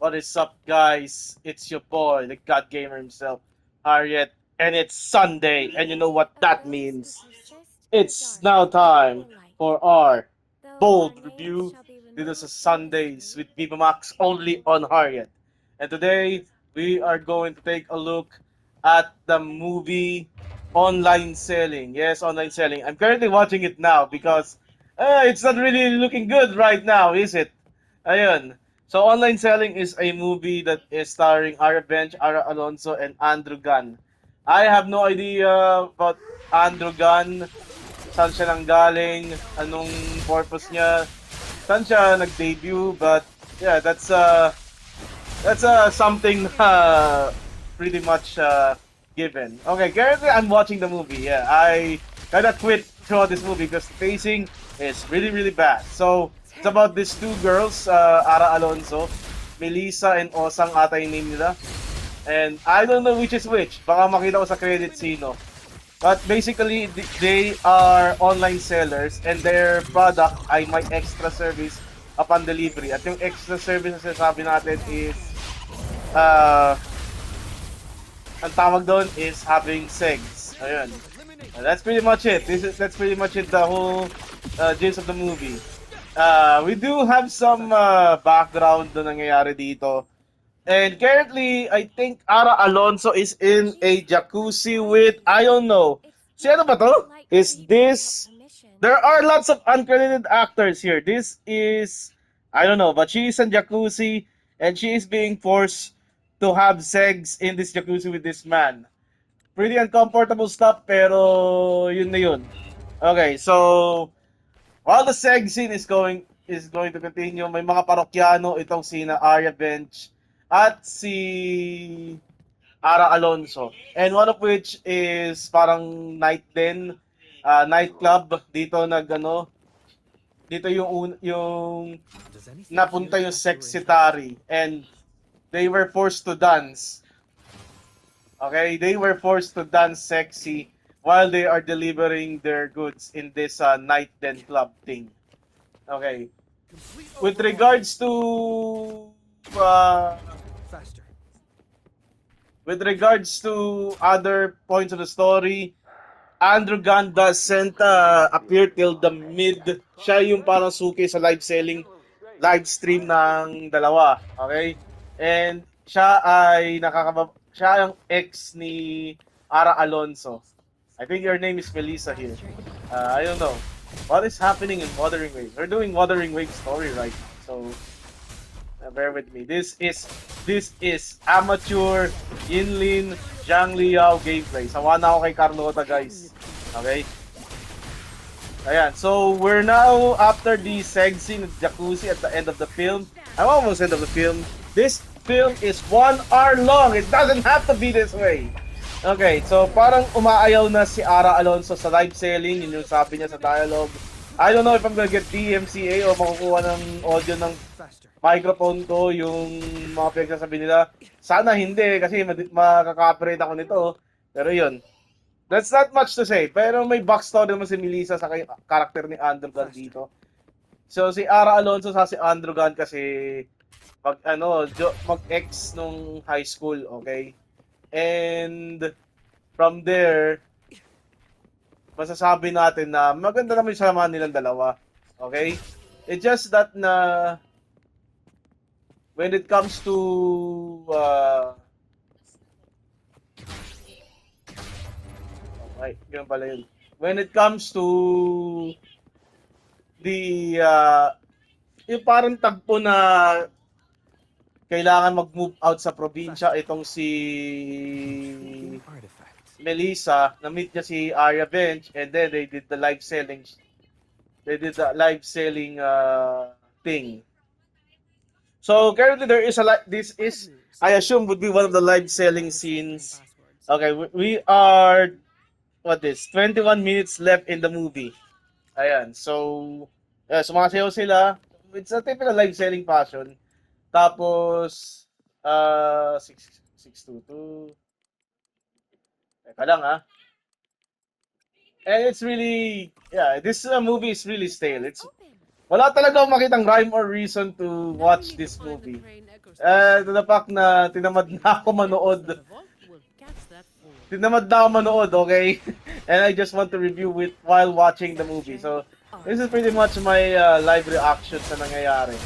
What is up, guys? It's your boy, the God Gamer himself, Harriet, and it's Sunday, and you know what that means. It's now time for our bold review. This is Sundays with Vivamax only on Harriet. And today, we are going to take a look at the movie Online Selling. Yes, Online Selling. I'm currently watching it now because it's not really looking good right now, is it? Ayun. So, Online Selling is a movie that is starring Arah Alonzo, and Andrew Gunn. I have no idea about Andrew Gunn, saan siya nanggaling, anong purpose niya, saan siya nag-debut, but yeah, that's something pretty much given. Okay, currently I'm watching the movie. Yeah, I kind of quit throughout this movie because the pacing is really really bad. So it's about these two girls, Ara Alonzo, Melissa and Osang ata yung name nila. And I don't know which is which. Baka makita ko sa credit sino. But basically, they are online sellers and their product ay may extra service upon delivery. At yung extra service na sinasabi natin is uh, ang tawag doon is having sex. Ayun. That's pretty much it. That's pretty much it. The whole gist of the movie. We do have some background na nangyayari dito. And currently, I think Arah Alonzo is in a jacuzzi with, I don't know. Si ano ba to? Is this... There are lots of uncredited actors here. This is... I don't know, but she is in jacuzzi and she is being forced to have sex in this jacuzzi with this man. Pretty uncomfortable stuff, pero yun na yun. Okay, so while the sex scene is going to continue, may mga parokyano itong sina Aria Bench at si Arah Alonzo. And one of which is parang night din, nightclub dito dito yung napunta yung sexitary and they were forced to dance. Okay, they were forced to dance sexy while they are delivering their goods in this night den club thing. Okay. With regards to uh, other points of the story, Andrew Gunn doesn't appear till the mid. Siya yung parang suki sa live stream ng dalawa. Okay? And siya ang ex ni Ara Alonso. I think your name is Melissa here. I don't know. What is happening in Wuthering Waves? We're doing Wuthering Waves story right now. So bear with me. This is amateur Yinlin Zhang Liao gameplay. Sawa na ako kay Carlota, guys. Okay? Ayan. So we're now after the sex scene at jacuzzi at the end of the film. I'm almost end of the film. This film is 1 hour long. It doesn't have to be this way. Okay, so parang umaayaw na si Arah Alonzo sa live selling, yun yung sabi niya sa dialogue. I don't know if I'm gonna get DMCA o makukuha ng audio ng microphone ko, yung mga pinagsasabi nila. Sana hindi, kasi makaka-operate ako nito. Pero yun, that's not much to say. Pero may backstory naman si Melissa sa karakter ni Andrew Gunn dito. So si Arah Alonzo sa si Andrew Gunn kasi mag-ex nung high school, okay? And from there, masasabi natin na maganda naman yung samahan nilang dalawa. Okay? It's just that na when it comes to okay, ganun pala yun. When it comes to the yung parang tagpo na kailangan mag-move out sa probinsya itong si Melissa, na-meet niya si Aria Bench and then they did the live selling thing. So currently there is this is I assume would be one of the live selling scenes. Okay, we are 21 minutes left in the movie. Ayan. So sumasayaw sila. It's a typical live selling fashion. Tapos 622. Teka lang ah. And it's really, yeah, this movie is really stale. wala talaga akong makitang rhyme or reason to watch this movie. To the fact na tinamad na ako manood. Tinamad na ako manood, okay? And I just want to review it while watching the movie. So, this is pretty much my live reaction sa nangyayari.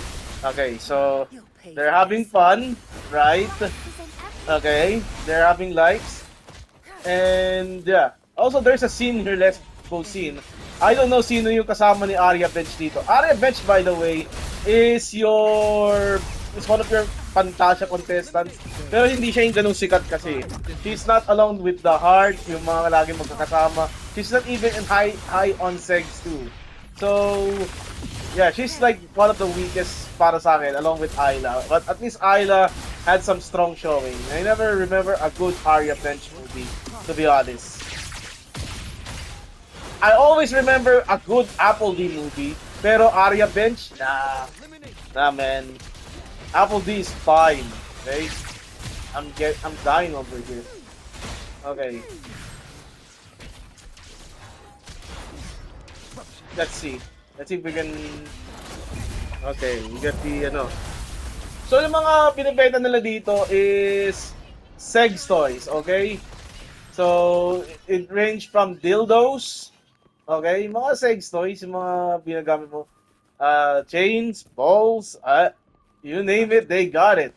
Okay, so, they're having fun, right? Okay, they're having likes. And, yeah. Also, there's a scene here, let's go scene. I don't know sino yung kasama ni Aria Bench dito. Aria Bench, by the way, is one of your Fantasia contestants. Pero hindi siya yung ganung sikat kasi. She's not alone with the heart, yung mga laging magkakasama. She's not even in high on segs too. So, yeah, she's like one of the weakest para sa akin, along with Ayla. But at least Ayla had some strong showing. I never remember a good Aria Bench movie, to be honest. I always remember a good Apple D movie, pero Aria Bench, nah, man. Apple D is fine, okay? I'm dying over here. Okay. Let's see if we can. Okay, we got the So yung mga binibenta nila dito is sex toys, okay? So it range from dildos. Okay, mga sex toys, yung mga binagamit mo. Chains, balls, you name it, they got it.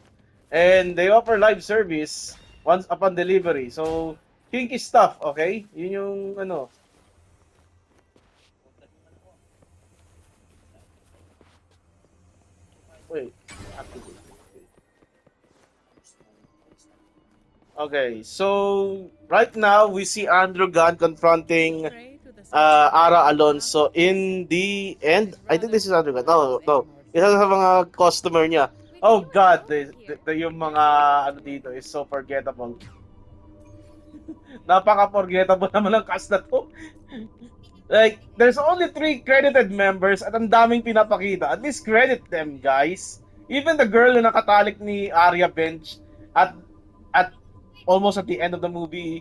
And they offer live service once upon delivery. So, kinky stuff, okay? Yun yung Wait. Okay, so right now we see Andrew Gunn confronting Arah Alonzo in the end. I think this is Andrew Gunn. No. Isa sa mga customer niya. Oh God, yung mga dito is so forgettable. Napaka-forgettable naman ang cast na to. Like, there's only 3 credited members at ang daming pinapakita. At least credit them, guys. Even the girl na nakatalik ni Aria Bench at almost at the end of the movie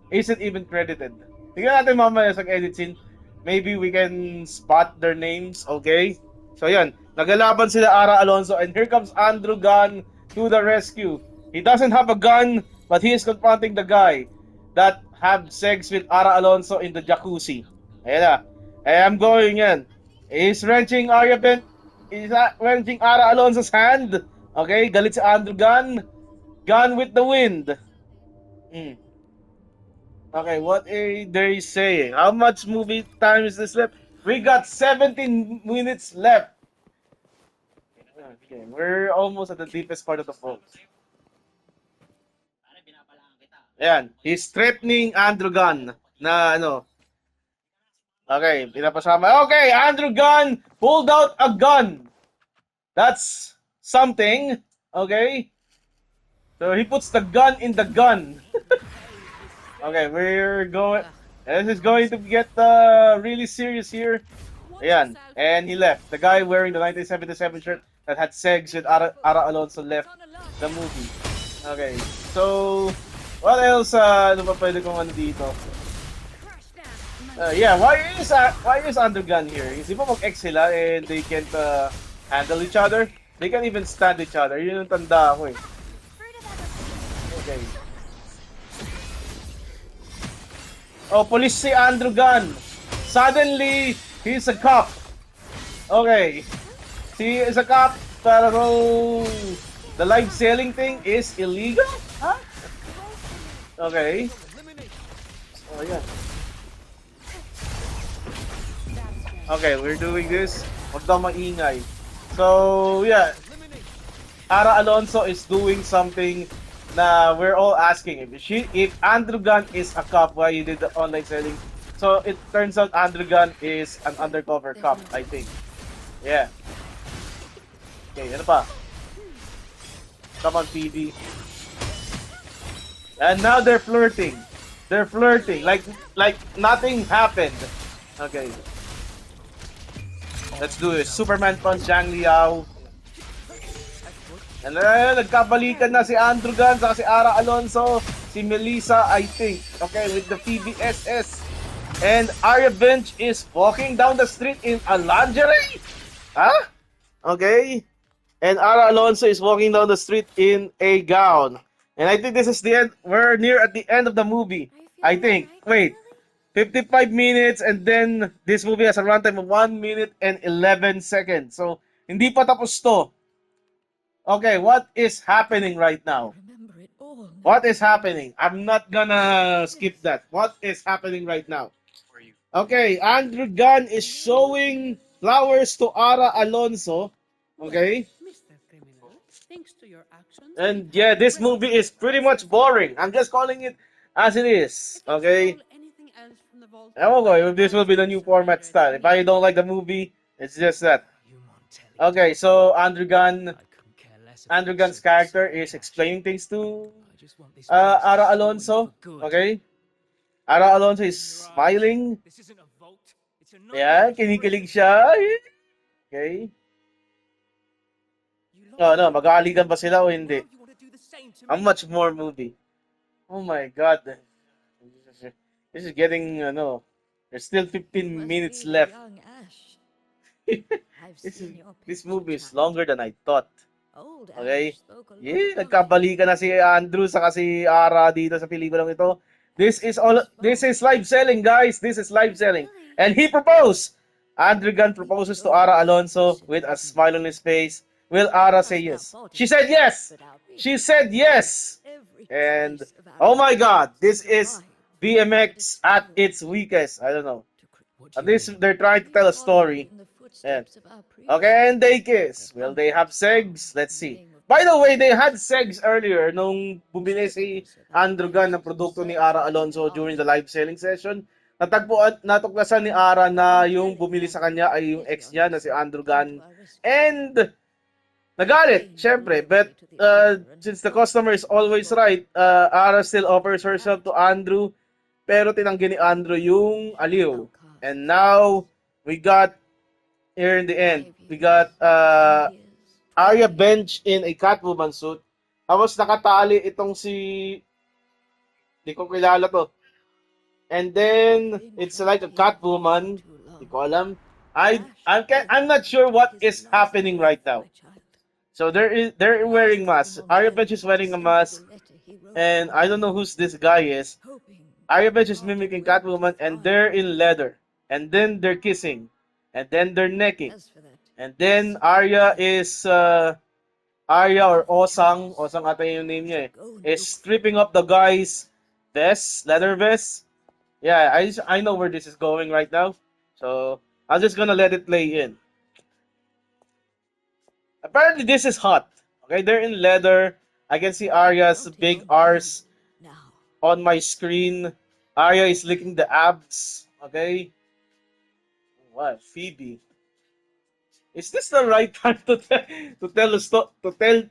isn't even credited. Tingnan natin mamaya sa edit scene. Maybe we can spot their names, okay? So yan, nagalaban sila Arah Alonzo and here comes Andrew Gunn to the rescue. He doesn't have a gun, but he is confronting the guy that had sex with Arah Alonzo in the jacuzzi. Ayan na. I'm going yan. He's wrenching Arah Alonzo's hand. Okay, galit si Andrew Gunn. Gun with the wind. Okay, what are they saying? How much movie time is this left? We got 17 minutes left. Okay, we're almost at the deepest part of the boat. Ayan, he's threatening Andrew Gunn na Okay, pinapasama. Okay, Andrew Gunn pulled out a gun. That's something. Okay. So he puts the gun in the gun. Okay, we're going. This is going to get really serious here. Ayan, and he left. The guy wearing the 1977 shirt that had sex with Arah Alonzo left the movie. Okay, so what else? Ano pa pwede kong dito? Yeah, why is Andrew Gunn here? Is ba mag-ex sila and they can't handle each other? They can't even stand each other. Yun yung tanda ako eh. Okay. Oh, police si Andrew Gunn. Suddenly, he's a cop. Okay. He is a cop, pero the live selling thing is illegal? Huh? Okay. Oh, yeah. Okay, we're doing this. Huwag daw maingay. So, yeah. Arah Alonzo is doing something na we're all asking if Andrew Gunn is a cop, why he did the online selling. So it turns out Andrew Gunn is an undercover cop, I think. Yeah. Okay, ano pa? Come on, PD. And now they're flirting. They're flirting like nothing happened. Okay. Let's do it. Superman punch Zhang Liao. And nagkabalikan na si Andrew Gunn sa si Arah Alonzo, si Melissa, I think. Okay, with the PBSS. And Aria Bench is walking down the street in a lingerie. Huh? Okay. And Arah Alonzo is walking down the street in a gown. And I think this is the end. We're near at the end of the movie. Are you I feeling think. alright, Wait. Lily? 55 minutes and then this movie has a runtime of 1 minute and 11 seconds. So, hindi pa tapos to. Okay, what is happening right now? Remember it all now. What is happening? I'm not gonna skip that. What is happening right now? Okay, Andrew Gunn is showing flowers to Arah Alonzo. Okay? Mr. Criminal, thanks to your actions, And we have yeah, this great movie is pretty evidence much boring. I'm just calling it as it is. If you Okay? stole anything else from the vault, Ewan ko, I if this will be the new advise you format surrender it style. If I don't like the immediately. movie, it's just that. Okay, so Andrew Gunn's character is explaining things to Arah Alonzo. Okay? Arah Alonzo is smiling. This isn't a vault. It's a Yeah, nightmare. kinikilig siya. Okay? Oh, no, mag-aaligan ba sila o hindi? Now you want to do the same to How me? much more movie? Oh my God. This is getting, there's still 15 minutes left. Young Ash. I've This seen your this picture, movie is child. longer than I thought. Old Okay? Ash spoke a lot Yeah, of nagkabalikan na si Andrew sa si Ara dito sa pelikulang ito. This is live selling, guys. This is live selling. And he proposed. Andrew Gunn proposes to Arah Alonzo with a smile on his face. Will Arah say yes? She said yes. She said yes. And oh my God, this is VMX at its weakest. I don't know. At least they're trying to tell a story. And okay, and they kiss. Will they have sex? Let's see. By the way, they had sex earlier nung bumili si Andrew Gunn ng produkto ni Arah Alonzo during the live selling session. Natuklasan ni Arah na yung bumili sa kanya ay yung ex niya na si Andrew Gunn. And nagalit, syempre. But since the customer is always right, Arah still offers herself to Andrew. Pero tinanggi ni Andrew yung aliw. And now, we got here in the end, we got Aria bench in a Catwoman suit. Tapos nakatali itong si... Di ko kilala to. And then, it's like a Catwoman. Di ko alam. I'm not sure what is happening right now. So they're wearing masks. Aria bench is wearing a mask. And I don't know who this guy is. Aria bench is mimicking Catwoman and they're in leather. And then they're kissing. And then they're necking. And then Aria is Aria or Osang ata yung name niya is stripping up the guy's vest, leather vest. Yeah, I know where this is going right now. So I'm just gonna let it play in. Apparently this is hot. Okay, they're in leather. I can see Aria's big arse on my screen. Aria is licking the abs. Okay. What? Phoebe. Is this the right time to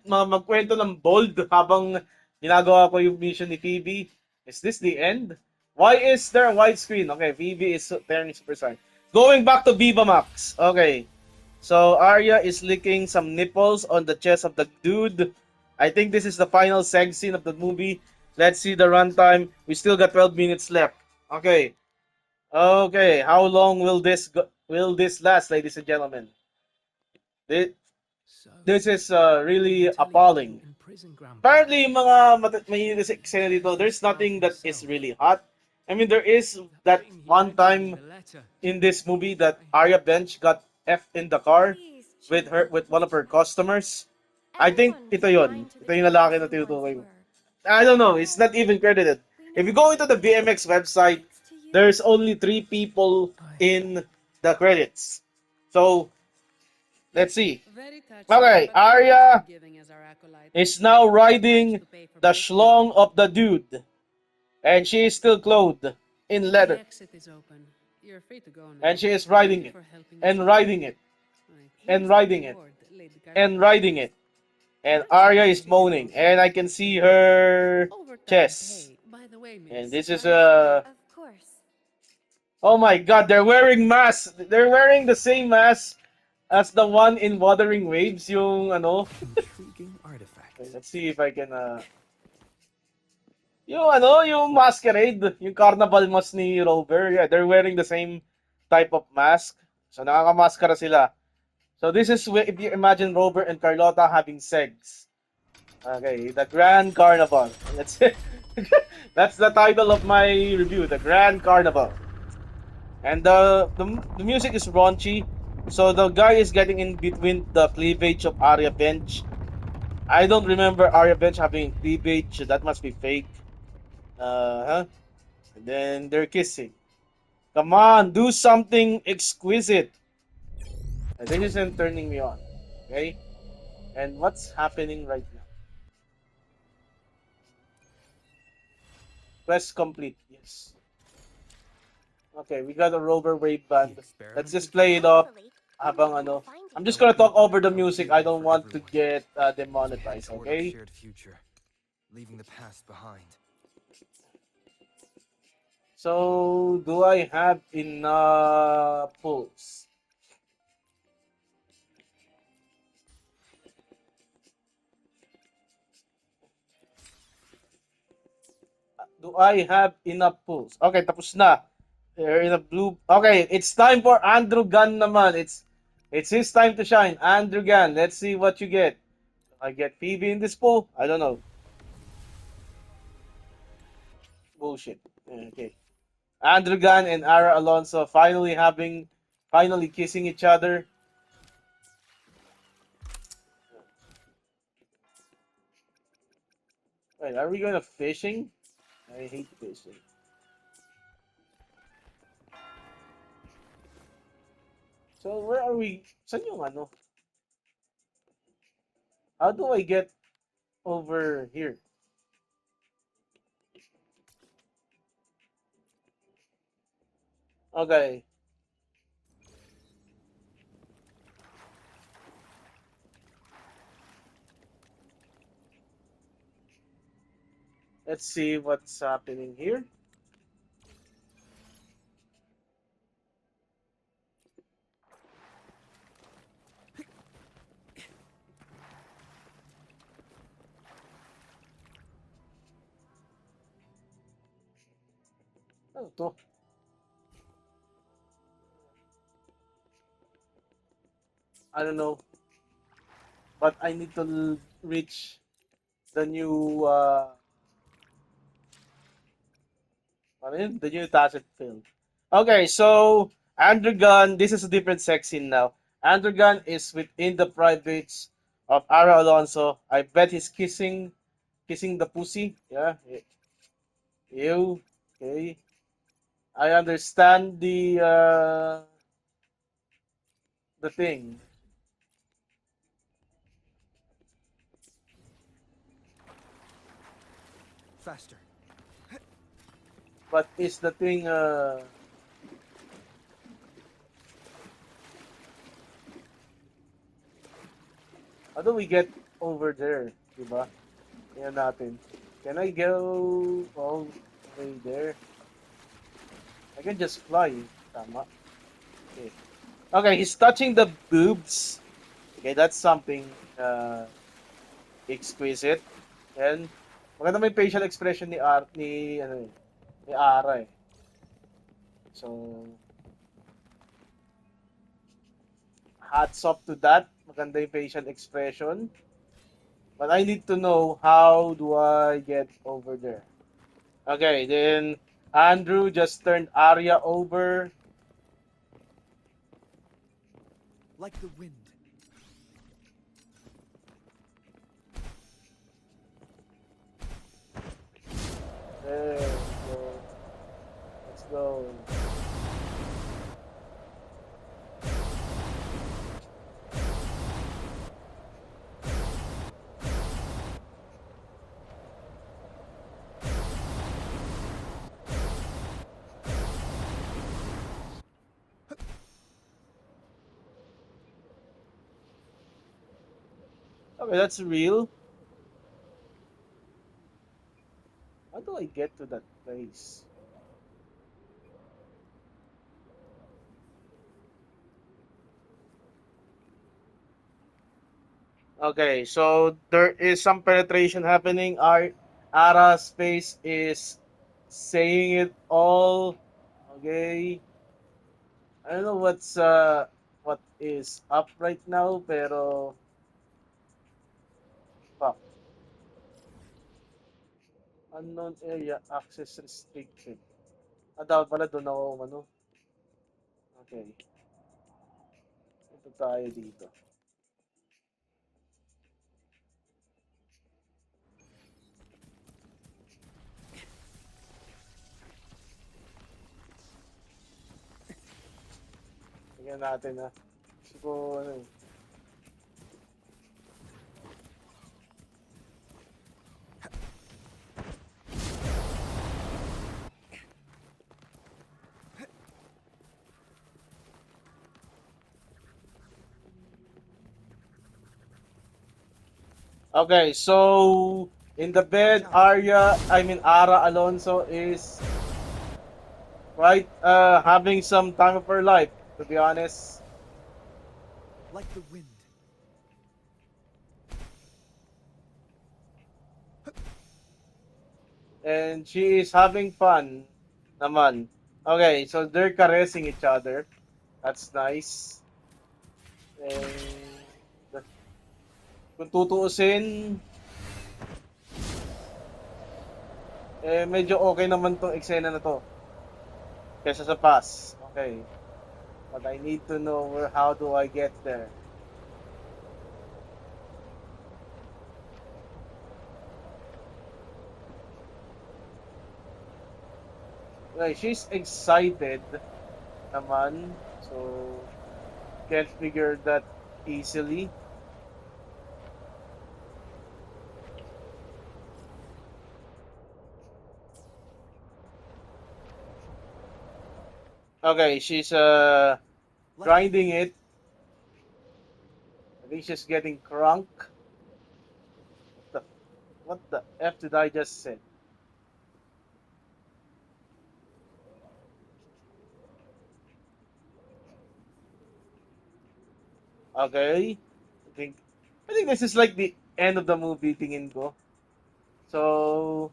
magkwento ng bold habang ginagawa ko yung mission ni Phoebe? Is this the end? Why is there a widescreen? Okay, Phoebe is turning super side. Going back to Vivamax. Okay. So Aria is licking some nipples on the chest of the dude. I think this is the final sex scene of the movie. Let's see the runtime. We still got 12 minutes left. Okay. Okay, how long will this last, ladies and gentlemen? This is really appalling. Apparently, yung mga mahilig sa eksena dito, there's nothing that is really hot. I mean, there is that one time in this movie that Aria Bench got F in the car with one of her customers. I think ito yon. Ito yung lalaki na tinutukoy mo. I don't know. It's not even credited. If you go into the VMX website, there's only 3 people in the credits. So, let's see. Okay, Aria is now riding the schlong of the dude. And she is still clothed in leather. And she is riding it. And riding it. And riding it. And riding it. And Aria is moaning. And I can see her chest. And this is oh my God, they're wearing masks. They're wearing the same mask as the one in Wuthering Waves, yung ano. Okay, let's see if I can yung masquerade, yung carnival mask ni Rover. Yeah, they're wearing the same type of mask. So nakakamaskara sila. So this is if you imagine Robert and Carlota having sex. Okay, the Grand Carnival. That's it. That's the title of my review, the Grand Carnival. And the music is raunchy. So the guy is getting in between the cleavage of Aria Bench. I don't remember Aria Bench having cleavage. That must be fake. Huh? And then they're kissing. Come on, do something exquisite. And this isn't turning me on. Okay? And what's happening right now? Press complete. Yes. Okay, we got a rover wave band. Let's just play it up. Habang ano. I'm just gonna talk over the music. I don't want to get demonetized, okay? Shared future, leaving the past behind. So, do I have enough pulse? Do I have enough pulse? Okay, tapos na. They're in a blue. Okay, it's time for Andrew Gunn naman. It's his time to shine. Andrew Gunn, let's see what you get. I get Phoebe in this pool? I don't know. Bullshit. Okay. Andrew Gunn and Arah Alonzo finally kissing each other. Wait, are we going to fishing? I hate fishing. So where are we? Saan yung ano? How do I get over here? Okay. Let's see what's happening here. Ano to? I don't know. But I need to reach the new ano yun? The new tacit field. Okay, so Andrew Gunn, this is a different sex scene now. Andrew Gunn is within the privates of Arah Alonzo. I bet he's kissing the pussy. Yeah. Ew. Okay. I understand the thing. Faster. But is the thing how do we get over there? Diba? Yan natin. Can I go all the way there? I can just fly. Tama. Okay. Okay, he's touching the boobs. Okay, that's something exquisite. And maganda may facial expression ni ni Ara eh. So hats off to that. Maganda yung facial expression. But I need to know how do I get over there. Okay, then Andrew just turned Aria over. Like the wind. There we go. Let's go. Okay, that's real. How do I get to that place? Okay, so there is some penetration happening. Ara space is saying it all. Okay. I don't know what's what is up right now, pero fuck. Unknown area access restricted. Dapat pala doon ako ano. Okay. Ito tayo dito. Tingnan natin ha. Siguro ano eh. Okay, so in the bed, Arah Alonzo is right having some time of her life, to be honest. Like the wind. And she is having fun naman. Okay, so they're caressing each other. That's nice. And kung tutuusin, medyo okay naman tong eksena na to. Kesa sa past. Okay. But I need to know how do I get there. Okay, she's excited naman. So, can't figure that easily. Okay, she's grinding it. I think she's getting crunk. What the F did I just say? Okay. I think this is like the end of the movie tingin ko. So,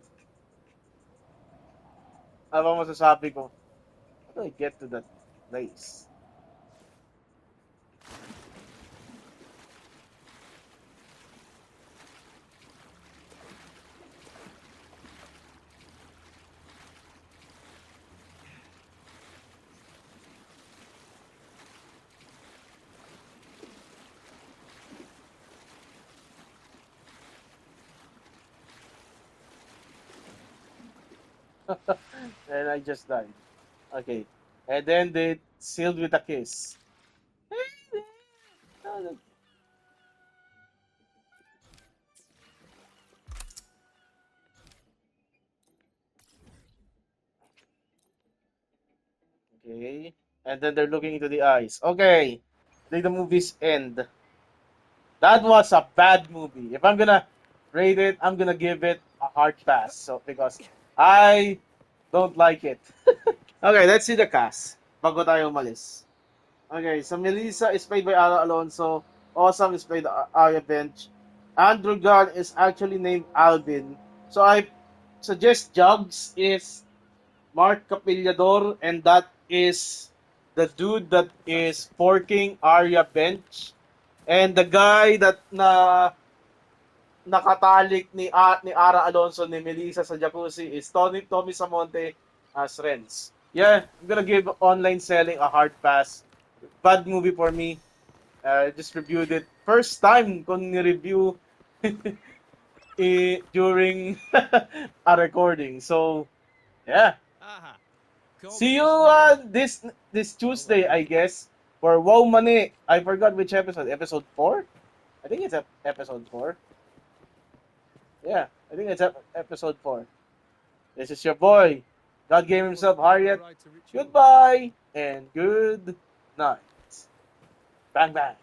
ano ba masasabi ko? How do I get to that place? And I just died. Okay. And then they sealed with a kiss. Okay. And then they're looking into the eyes. Okay. I think the movie's end. That was a bad movie. If I'm gonna rate it, I'm gonna give it a hard pass. So because I don't like it. Okay, let's see the cast. Bago tayo umalis. Okay, so Melissa is played by Arah Alonzo. Osang is played by Aria Bench. Andrew Garn is actually named Alvin. So I suggest Jugs is Mark Capillador, and that is the dude that is forking Aria Bench. And the guy that nakatalik ni Arah Alonzo ni Melissa sa jacuzzi is Tommy Samonte as Renz. Yeah, I'm gonna give Online Selling a hard pass. Bad movie for me. Just reviewed it. First time kung ni-review during a recording. So, yeah. Aha. See you this Tuesday, I guess, for Wow Mane. I forgot which episode. Episode 4? I think it's episode 4. Yeah, I think it's episode 4. This is your boy. God gave himself Harriet. Goodbye and good night. Bang bang.